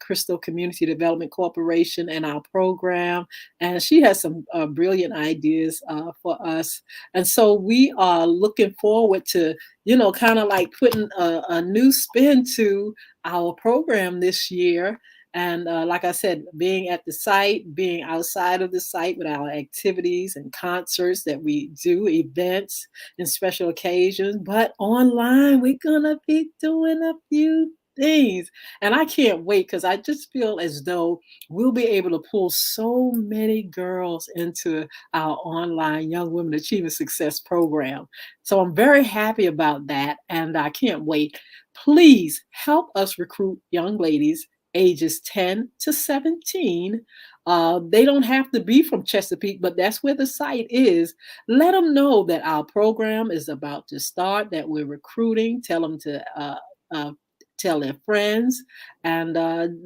Crystal Community Development Corporation and our program, and she has some brilliant ideas for us. And so we are looking forward to, kind of like putting a new spin to our program this year. And like I said, being at the site, being outside of the site with our activities and concerts that we do, events and special occasions, but online, we're going to be doing a few things. And I can't wait because I just feel as though we'll be able to pull so many girls into our online Young Women Achieving Success program. So I'm very happy about that. And I can't wait. Please help us recruit young ladies ages 10 to 17. They don't have to be from Chesapeake, but that's where the site is. Let them know that our program is about to start, that we're recruiting. Tell them to uh, tell their friends, and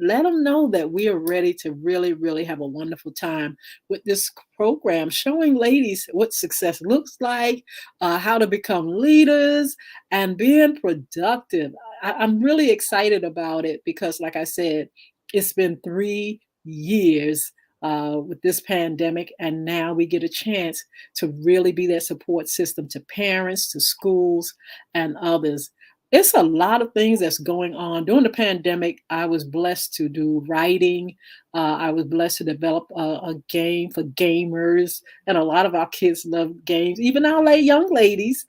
let them know that we are ready to really, really have a wonderful time with this program, showing ladies what success looks like, how to become leaders, and being productive. I'm really excited about it because, like I said, it's been 3 years with this pandemic, and now we get a chance to really be that support system to parents, to schools, and others. It's a lot of things that's going on. During the pandemic, I was blessed to do writing. I was blessed to develop a game for gamers, and a lot of our kids love games. Even our young ladies,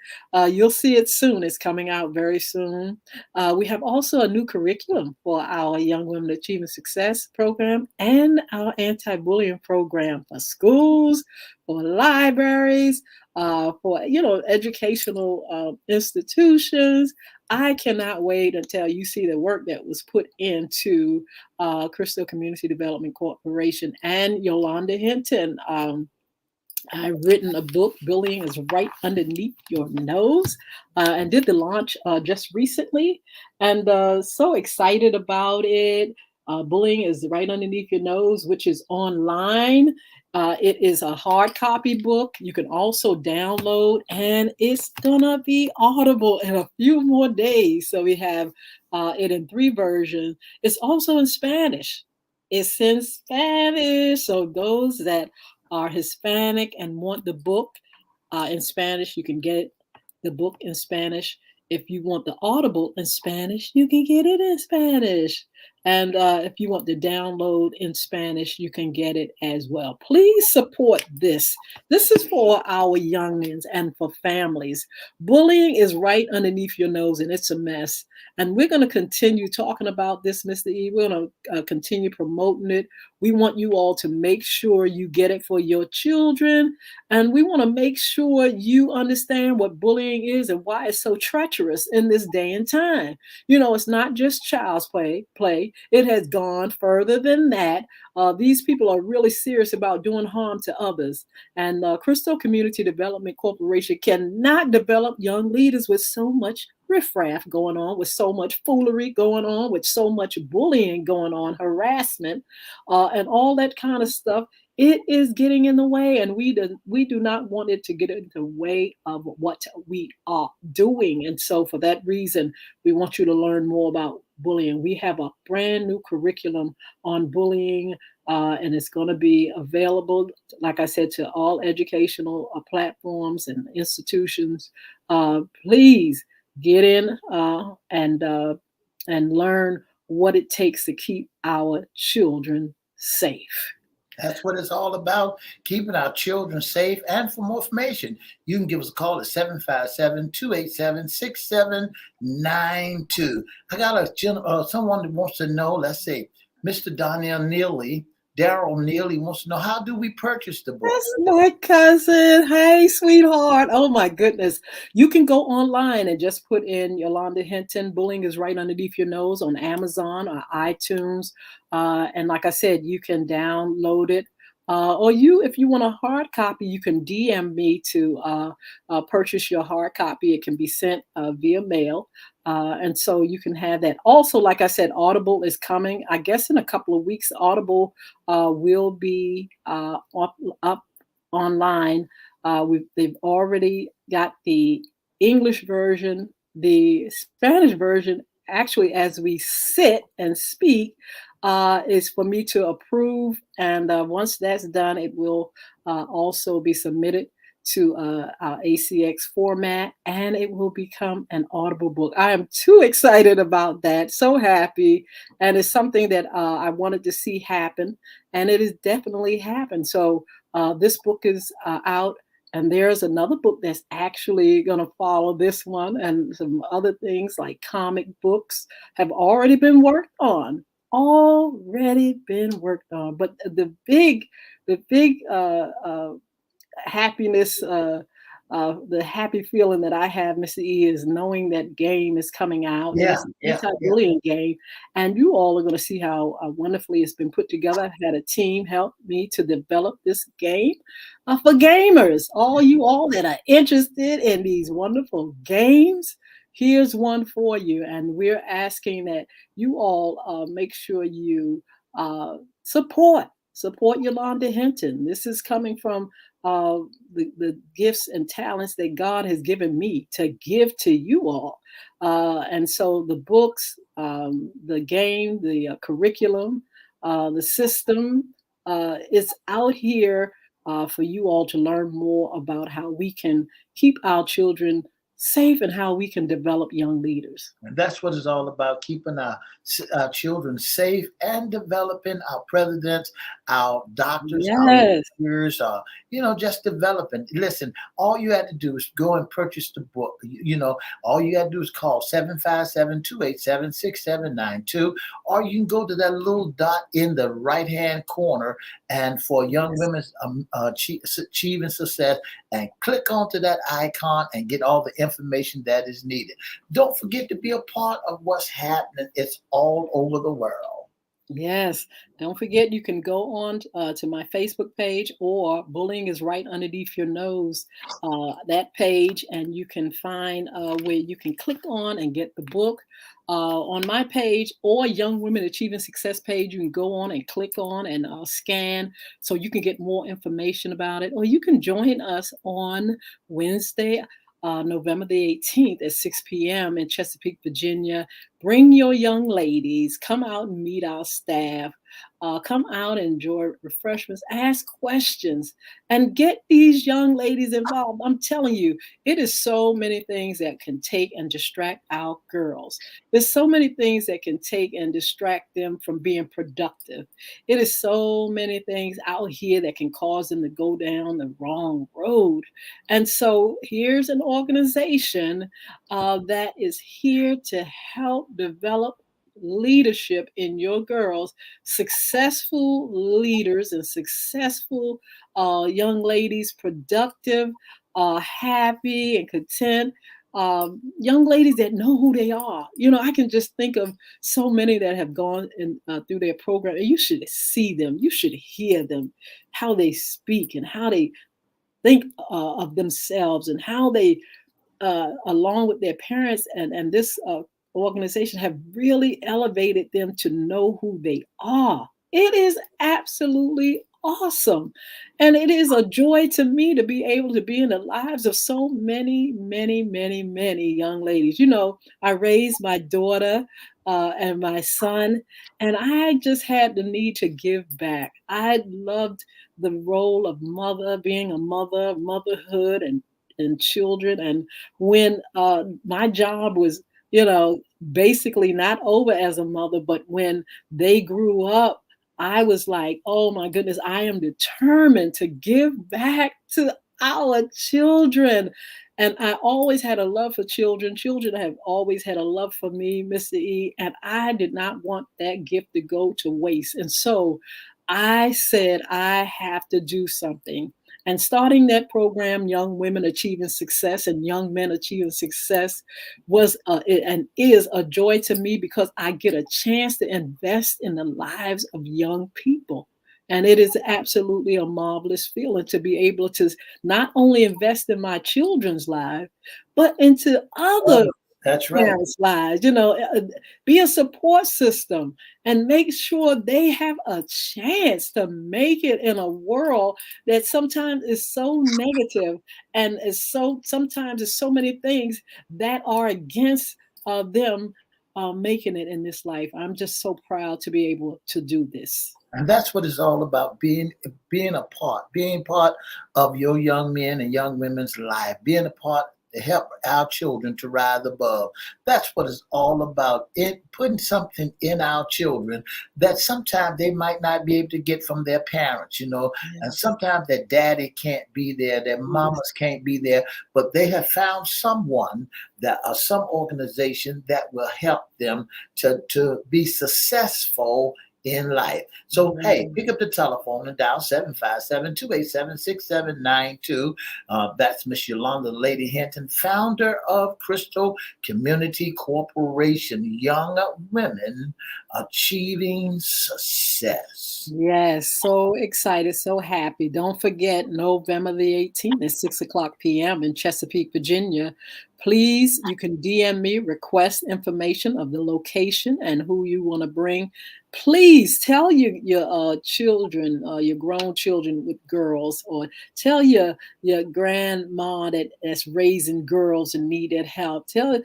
you'll see it soon. It's coming out very soon. We have also a new curriculum for our Young Women Achieving Success program and our anti-bullying program for schools, for libraries, for educational institutions. I cannot wait until you see the work that was put into Crystal Community Development Corporation and Yolanda Hinton. I've written a book, Bullying is Right Underneath Your Nose, and did the launch just recently. And so excited about it. Bullying is Right Underneath Your Nose, which is online. It is a hard copy book. You can also download, and it's gonna be audible in a few more days. So we have it in 3 versions. It's also in Spanish. It's in Spanish. So those that are Hispanic and want the book in Spanish, you can get the book in Spanish. If you want the Audible in Spanish, you can get it in Spanish. And if you want the download in Spanish, you can get it as well. Please support this. This is for our youngins and for families. Bullying is right underneath your nose, and it's a mess. And we're going to continue talking about this, Mr. E. We're going to continue promoting it. We want you all to make sure you get it for your children. And we want to make sure you understand what bullying is and why it's so treacherous in this day and time. It's not just child's play. It has gone further than that. These people are really serious about doing harm to others. And Crystal Community Development Corporation cannot develop young leaders with so much riffraff going on, with so much foolery going on, with so much bullying going on, harassment, and all that kind of stuff. It is getting in the way, and we do not want it to get in the way of what we are doing. And so, for that reason, we want you to learn more about bullying. We have a brand new curriculum on bullying, and it's going to be available, like I said, to all educational platforms and institutions. Please get in and learn what it takes to keep our children safe. That's what it's all about, keeping our children safe. And for more information, you can give us a call at 757-287-6792. I got someone that wants to know, let's see, Mr. Donnell Neely, Daryl Neely wants to know, how do we purchase the book? That's my cousin. Hey, sweetheart. Oh my goodness. You can go online and just put in Yolanda Hinton. Bullying is right underneath your nose on Amazon or iTunes. And like I said, you can download it. Or if you want a hard copy, you can DM me to purchase your hard copy. It can be sent via mail. And so you can have that. Also, like I said, Audible is coming. I guess in a couple of weeks, Audible will be up online. They've already got the English version, the Spanish version. Actually, as we sit and speak, is for me to approve. And once that's done, it will also be submitted to our ACX format, and it will become an Audible book. I am too excited about that. So happy. And it's something that I wanted to see happen, and it has definitely happened. So this book is out. And there's another book that's actually going to follow this one, and some other things like comic books have already been worked on. Already been worked on. But the big happiness, the happy feeling that I have, Mr. E, is knowing that game is coming out, and Yeah, it's an yeah, yeah. anti-bullying game, and you all are going to see how wonderfully it's been put together. I've had a team help me to develop this game for gamers. All that are interested in these wonderful games, here's one for you, and we're asking that you all make sure you support Yolanda Hinton. This is coming from the gifts and talents that God has given me to give to you all. And so the books, the game, the curriculum, the system is out here for you all to learn more about how we can keep our children safe and how we can develop young leaders. And that's what it's all about, keeping our children safe and developing our presidents, our doctors, our Yes. lawyers, just developing. Listen, all you had to do is go and purchase the book. All you got to do is call 757-287-6792, or you can go to that little dot in the right-hand corner and for Young Yes. Women's Achieving Success, and click onto that icon and get all the information that is needed. Don't forget to be a part of what's happening. It's all over the world. Yes. Don't forget, you can go on to my Facebook page, or Bullying is Right Underneath Your Nose, that page, and you can find where you can click on and get the book. On my page or Young Women Achieving Success page, you can go on and click on and scan so you can get more information about it. Or you can join us on Wednesday, November the 18th at 6 p.m. in Chesapeake, Virginia. Bring your young ladies, come out and meet our staff. Come out and enjoy refreshments, ask questions, and get these young ladies involved. I'm telling you, it is so many things that can take and distract our girls. There's so many things that can take and distract them from being productive. It is so many things out here that can cause them to go down the wrong road. And so here's an organization that is here to help develop leadership in your girls, successful leaders and successful young ladies, productive, happy, and content. Young ladies that know who they are. I can just think of so many that have gone through their program, and you should see them. You should hear them, how they speak and how they think of themselves, and how they along with their parents and this organization, have really elevated them to know who they are. It is absolutely awesome. And it is a joy to me to be able to be in the lives of so many, many, many, many young ladies. I raised my daughter and my son, and I just had the need to give back. I loved the role of mother, being a mother, motherhood, and children. And when my job was, basically not over as a mother, but when they grew up, I was like, oh my goodness, I am determined to give back to our children. And I always had a love for children. Children have always had a love for me, Mr. E. And I did not want that gift to go to waste. And so I said, I have to do something. And starting that program, Young Women Achieving Success and Young Men Achieving Success, and is a joy to me because I get a chance to invest in the lives of young people. And it is absolutely a marvelous feeling to be able to not only invest in my children's life, but into other Oh, that's right. parents' lives, be a support system and make sure they have a chance to make it in a world that sometimes is so negative and is so sometimes is so many things that are against them making it in this life. I'm just so proud to be able to do this. And that's what it's all about, being part of your young men and young women's life, being a part to help our children to rise above. That's what it's all about. It putting something in our children that sometimes they might not be able to get from their parents, and Yes, sometimes their daddy can't be there, their yes, mamas can't be there, but they have found someone that or some organization that will help them to be successful in life. So, hey, yes. pick up the telephone and dial 757-287-6792. That's Miss Yolanda Lady Hinton, founder of Cristo Community Corporation, Young Women Achieving Success. Yes, so excited, so happy. Don't forget November the 18th at 6 o'clock p.m. in Chesapeake, Virginia. Please, you can DM me, request information of the location and who you want to bring. Please tell your children, your grown children with girls, or tell your grandma that's raising girls and needed help. Tell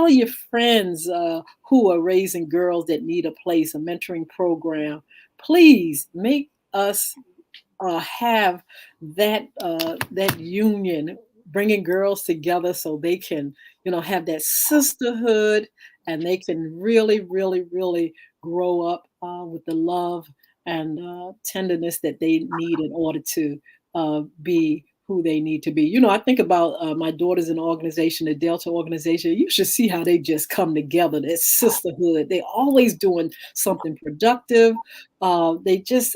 your friends who are raising girls that need a place, a mentoring program. Please make us have that union, bringing girls together so they can, have that sisterhood, and they can really, really, really grow up with the love and tenderness that they need in order to be who they need to be. I think about my daughters in the organization, the Delta organization. You should see how they just come together, that sisterhood. They're always doing something productive. I just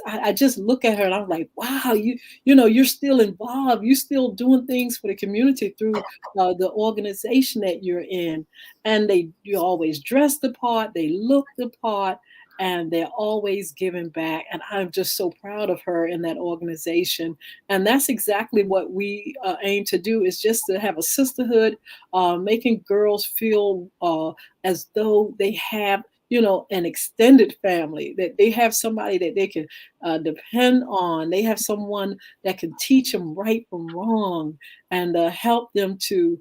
look at her and I'm like, wow, you're still involved. You're still doing things for the community through the organization that you're in. And you always dress the part, they look the part, and they're always giving back. And I'm just so proud of her in that organization. And that's exactly what we aim to do, is just to have a sisterhood, making girls feel as though they have, an extended family, that they have somebody that they can depend on. They have someone that can teach them right from wrong and help them to,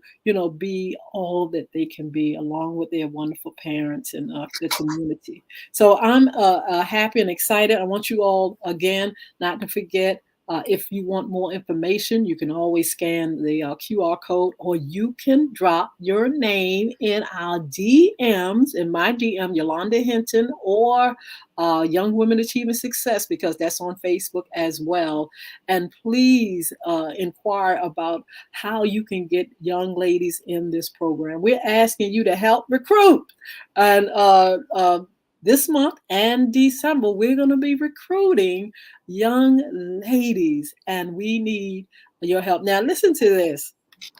be all that they can be, along with their wonderful parents and the community. So I'm happy and excited. I want you all, again, not to forget, if you want more information, you can always scan the QR code, or you can drop your name in our DMs, in my DM, Yolanda Hinton, or Young Women Achieving Success, because that's on Facebook as well. And please inquire about how you can get young ladies in this program. We're asking you to help recruit. And this month and December, we're going to be recruiting young ladies, and we need your help. Now, listen to this.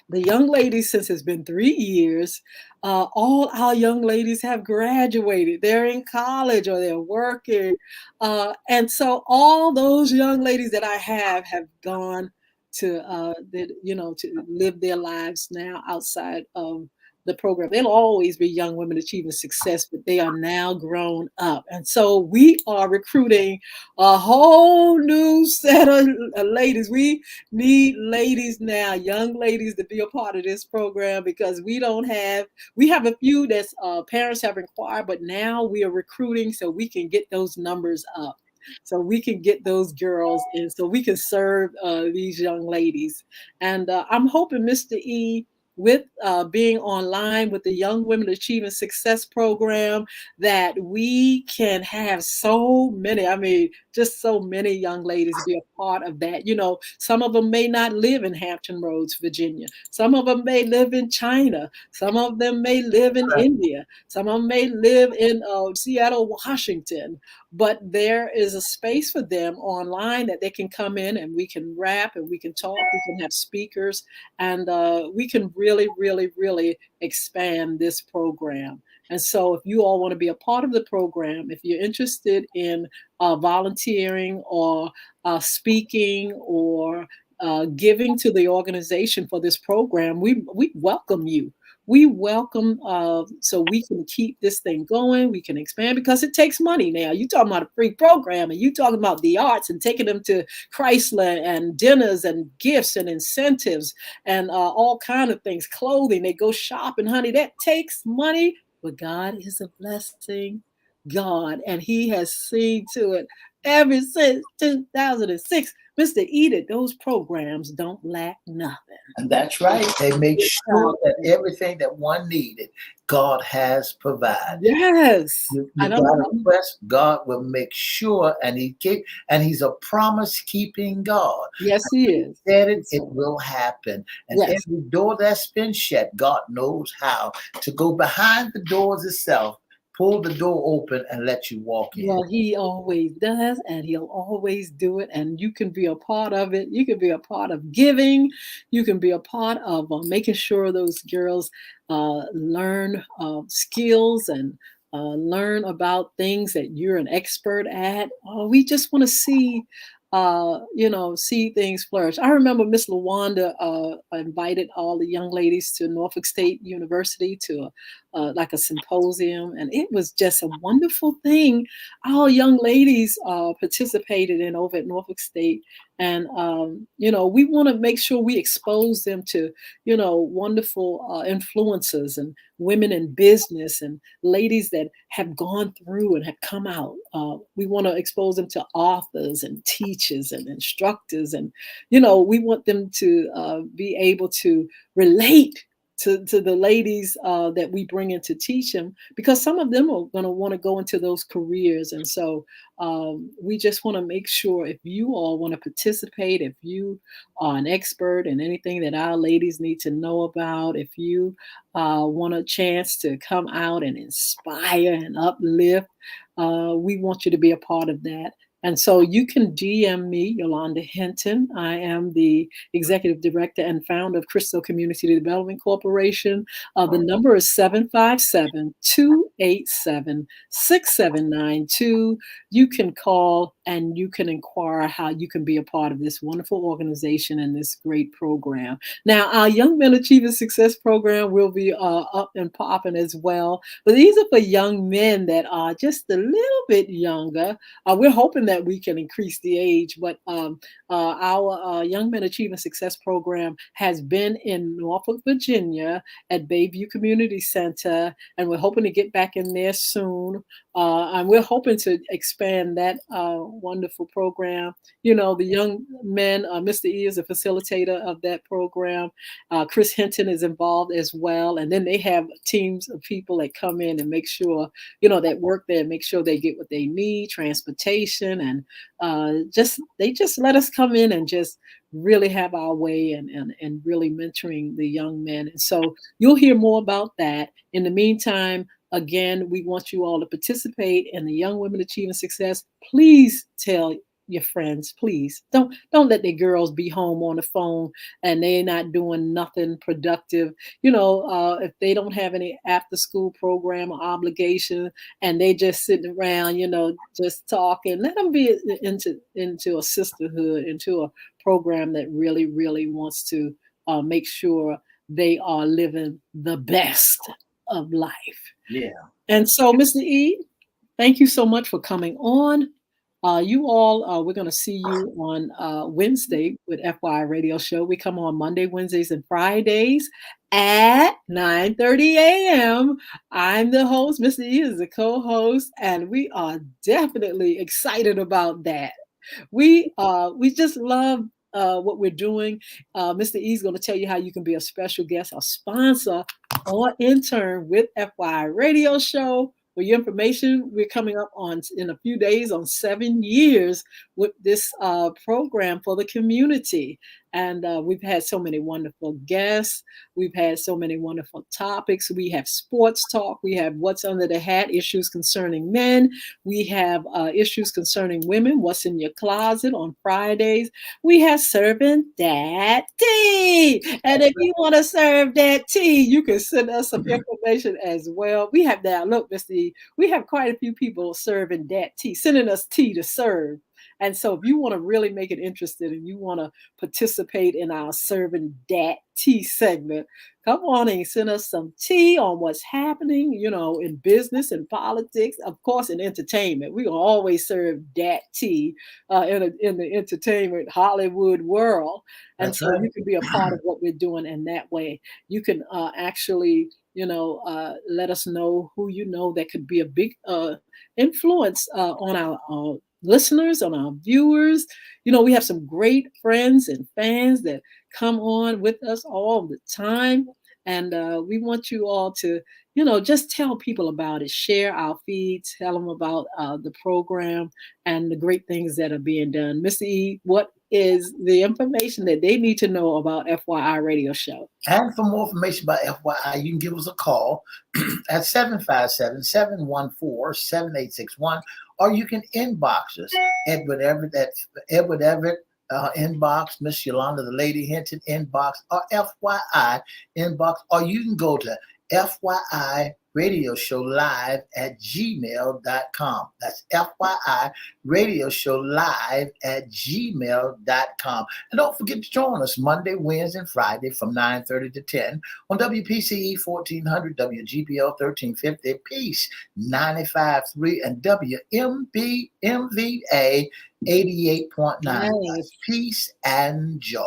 The young ladies, since it's been 3 years, all our young ladies have graduated. They're in college or they're working. And so all those young ladies that I have gone to, to live their lives now outside of the program. They'll always be young women achieving success, but they are now grown up. And so we are recruiting a whole new set of ladies. We need ladies now, young ladies, to be a part of this program because we have a few that's parents have inquired, but now we are recruiting so we can get those numbers up. So we can get those girls in, so we can serve these young ladies. And I'm hoping, Mr. E, with being online with the Young Women Achieving Success program, that we can have so many, I mean, just so many young ladies be a part of that. You know, some of them may not live in Hampton Roads, Virginia. Some of them may live in China. Some of them may live in Right. India. Some of them may live in Seattle, Washington. But there is a space for them online that they can come in and we can rap and we can talk. We can have speakers and we can really, really, really expand this program. And so, if you all want to be a part of the program, if you're interested in volunteering or speaking or giving to the organization for this program, we welcome you. We welcome so we can keep this thing going. We can expand because it takes money now. You talking about a free program, and you talking about the arts and taking them to Chrysler and dinners and gifts and incentives and all kind of things, clothing. They go shopping, honey. That takes money, but God is a blessing. God, and He has seen to it ever since 2006. Mr. Edith, those programs don't lack nothing. And that's right. They make We're sure proud of that them. everything that one needed, God has provided. Yes. You And got to trust God will make sure, and He's a promise keeping God. yes, He He is. said it, And it so, will happen. And yes. every door that's been shut, God knows how to go behind the doors itself, pull the door open, and let you walk in. Well, he always does, and he'll always do it. And you can be a part of it. You can be a part of giving. You can be a part of making sure those girls learn skills and learn about things that you're an expert at. We just want to see, see things flourish. I remember Miss Lawanda invited all the young ladies to Norfolk State University to like a symposium, and it was just a wonderful thing. Our young ladies participated in over at Norfolk State, and we want to make sure we expose them to wonderful influencers and women in business and ladies that have gone through and have come out. We want to expose them to authors and teachers and instructors, and we want them to be able to relate to the ladies that we bring in to teach them, because some of them are going to want to go into those careers. And so we just want to make sure, if you all want to participate, if you are an expert in anything that our ladies need to know about, if you want a chance to come out and inspire and uplift, we want you to be a part of that. And so you can DM me, Yolanda Hinton. I am the executive director and founder of Cristo Community Development Corporation. The number is 757-287-6792. You can call and you can inquire how you can be a part of this wonderful organization and this great program. Now, our Young Men Achieving Success program will be up and popping as well. But these are for young men that are just a little bit younger. We're hoping that we can increase the age, but our Young Men Achieving Success program has been in Norfolk, Virginia at Bayview Community Center, and we're hoping to get back in there soon. And we're hoping to expand that wonderful program. You know, the young men, Mr. E is a facilitator of that program. Chris Hinton is involved as well. And then they have teams of people that come in and make sure, that work there, make sure they get what they need, transportation, and they just let us come in and just really have our way and really mentoring the young men. And so you'll hear more about that. In the meantime, again, we want you all to participate in the Young Women Achieving Success. Please tell your friends, please don't let the girls be home on the phone and they're not doing nothing productive. If they don't have any after school program or obligation and they just sitting around, just talking, let them be into a sisterhood, into a program that really, really wants to make sure they are living the best of life. Yeah. And so, Mr. E, thank you so much for coming on. You all, we're going to see you on Wednesday with FY Radio Show. We come on Monday, Wednesdays, and Fridays at 9:30 a.m. I'm the host. Mr. E is the co-host, and we are definitely excited about that. We just love what we're doing. Mr. E is going to tell you how you can be a special guest, a sponsor, or intern with FY Radio Show. For your information, we're coming up on in a few days on 7 years with this program for the community. And we've had so many wonderful guests. We've had so many wonderful topics. We have sports talk. We have what's under the hat, issues concerning men. We have issues concerning women, what's in your closet on Fridays. We have serving that tea. And if you want to serve that tea, you can send us some information as well. We have now, look, Mr. E, we have quite a few people serving that tea, sending us tea to serve. And so if you want to really make it interested and you want to participate in our serving that tea segment, come on and send us some tea on what's happening, in business and politics, of course, in entertainment. We will always serve that tea in the entertainment Hollywood world. And That's so right. you can be a part of what we're doing in that way. You can actually let us know who you know that could be a big influence on our listeners, on our viewers. We have some great friends and fans that come on with us all the time. And we want you all to, just tell people about it, share our feed, tell them about the program and the great things that are being done. Mr. E, what is the information that they need to know about FYI Radio Show? And for more information about FYI, you can give us a call at 757-714-7861, or you can inbox us Edward Everett inbox, Miss Yolanda, the Lady Hinton inbox, or FYI inbox, or you can go to FYI Radio Show Live at gmail.com. That's FYI Radio Show Live at gmail.com. And don't forget to join us Monday, Wednesday, and Friday from 9:30 to 10 on WPCE 1400, WGPL 1350, Peace 95.3, and WMVA 88.9. Nice. Peace and joy.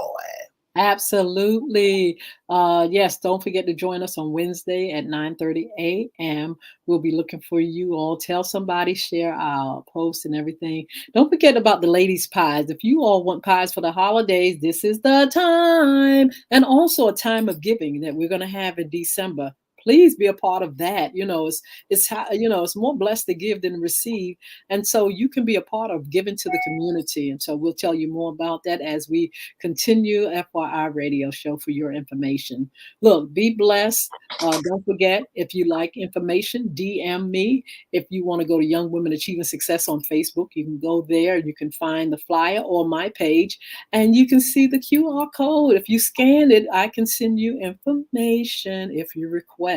Absolutely. Yes, don't forget to join us on Wednesday at 9:30 a.m. We'll be looking for you all. Tell somebody, share our posts and everything. Don't forget about the ladies' pies. If you all want pies for the holidays, this is the time. And also a time of giving that we're going to have in December. Please be a part of that. It's more blessed to give than receive. And so you can be a part of giving to the community. And so we'll tell you more about that as we continue FYI Radio Show for your information. Look, be blessed. Don't forget, if you like information, DM me. If you want to go to Young Women Achieving Success on Facebook, you can go there. You can find the flyer or my page, and you can see the QR code. If you scan it, I can send you information if you request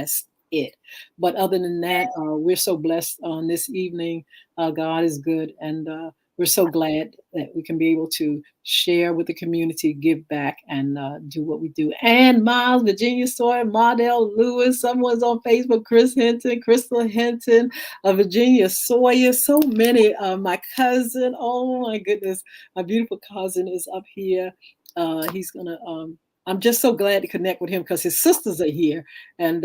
it. But other than that, we're so blessed on this evening. God is good, and we're so glad that we can be able to share with the community, give back, and do what we do. And Miles, Virginia Sawyer, Mardell Lewis, someone's on Facebook, Chris Hinton, Crystal Hinton, Virginia Sawyer, so many. My cousin, oh my goodness, my beautiful cousin is up here. He's gonna I'm just so glad to connect with him because his sisters are here, and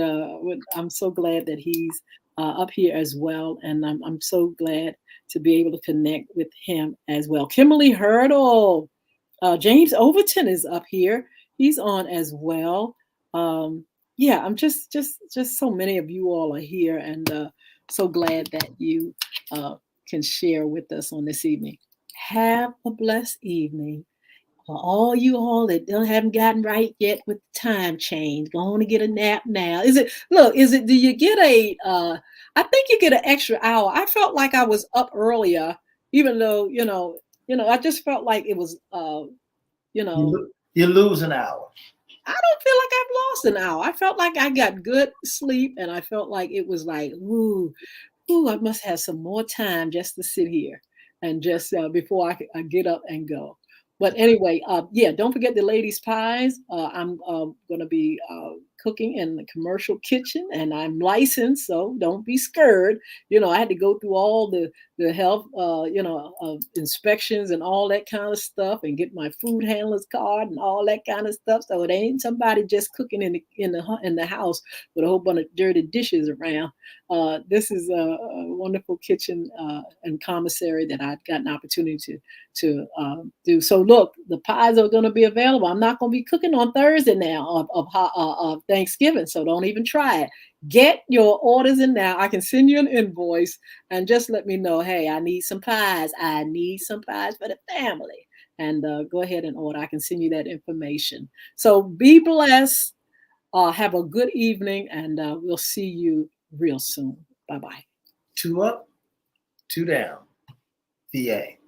I'm so glad that he's up here as well. And I'm so glad to be able to connect with him as well. Kimberly Hurdle, James Overton is up here. He's on as well. Yeah, I'm just so many of you all are here, and so glad that you can share with us on this evening. Have a blessed evening. For all you all that haven't gotten right yet with the time change, go on and get a nap now. Do you get I think you get an extra hour. I felt like I was up earlier, even though, I just felt like it was, you know, You lose an hour. I don't feel like I've lost an hour. I felt like I got good sleep, and I felt like it was like, ooh, I must have some more time just to sit here and just before I get up and go. But anyway, yeah, don't forget the ladies' pies. I'm going to be cooking in the commercial kitchen, and I'm licensed, so don't be scared. I had to go through all the health, inspections and all that kind of stuff, and get my food handler's card and all that kind of stuff. So it ain't somebody just cooking in the house with a whole bunch of dirty dishes around. This is a wonderful kitchen and commissary that I've got an opportunity to do. So look, the pies are going to be available. I'm not going to be cooking on Thursday now of Thanksgiving, so don't even try it. Get your orders in now. I can send you an invoice and just let me know. Hey, I need some pies. I need some pies for the family. And go ahead and order. I can send you that information. So be blessed. Have a good evening, and we'll see you real soon. Bye bye. Two up, two down. VA.